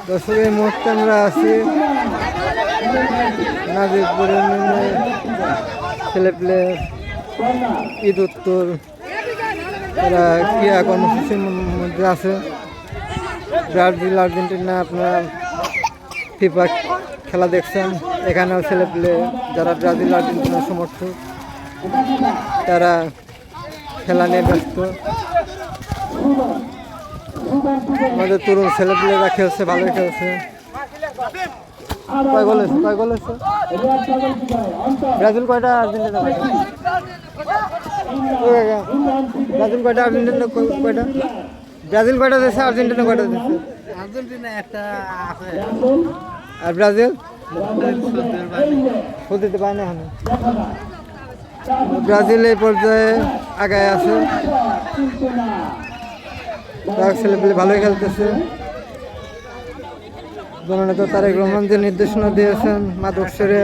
দর্শক এই মুহূর্তে আমরা আছি নাজিরপুরের ছেলে প্লে ঈদ উত্তর তারা ক্রীড়া কর্মসূচির মধ্যে আছে। ব্রাজিল আর্জেন্টিনা আপনারা ফিফা খেলা দেখছেন, এখানেও ছেলে প্লে যারা ব্রাজিল আর্জেন্টিনার সমর্থক তারা খেলা নিয়ে ব্যস্ত। আমাদের তরুণ ছেলে প্লেরা খেলছে, ভালোই খেলছে। ব্রাজিল কয়টা আর্জেন্টিনা কয়টা? ব্রাজিল কয়টা আর্জেন্টিনা কয়টা? ব্রাজিল কয়টা দিয়েছে, আর্জেন্টিনা কয়টা দিয়েছে? আর্জেন্টিনা একটা আছে আর ব্রাজিল দিতে পারে না এখন। ব্রাজিল এই পর্যায়ে আগায় আছে, ছেলেপেলে ভালোই খেলতেছে। জননেতা তারেক রহমান যে নির্দেশনা দিয়েছেন মাদক ছেড়ে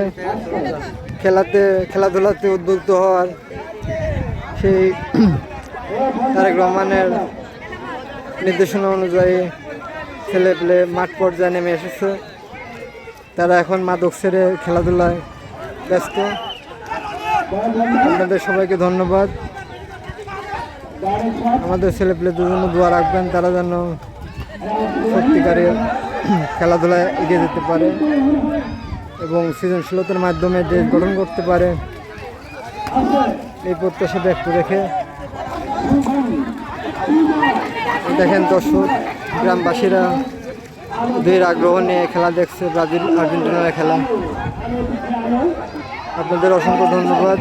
খেলাধুলাতে উদ্বুদ্ধ হওয়ার, সেই তারেক রহমানের নির্দেশনা অনুযায়ী ছেলেপেলে মাঠ পর্যায়ে নেমে এসেছে। তারা এখন মাদক ছেড়ে খেলাধুলায় ব্যস্ত। আপনাদের সবাইকে ধন্যবাদ। আমাদের ছেলেপেলেদের জন্য দোয়া রাখবেন, তারা যেন সত্যিকারের খেলাধুলায় এগিয়ে যেতে পারে এবং সৃজনশীলতার মাধ্যমে দেশ গঠন করতে পারে, এই প্রত্যাশা ব্যক্ত রেখে দেখেন দর্শক গ্রামবাসীরা ধীর আগ্রহ নিয়ে খেলা দেখছে, ব্রাজিল আর্জেন্টিনার খেলা। আপনাদের অসংখ্য ধন্যবাদ।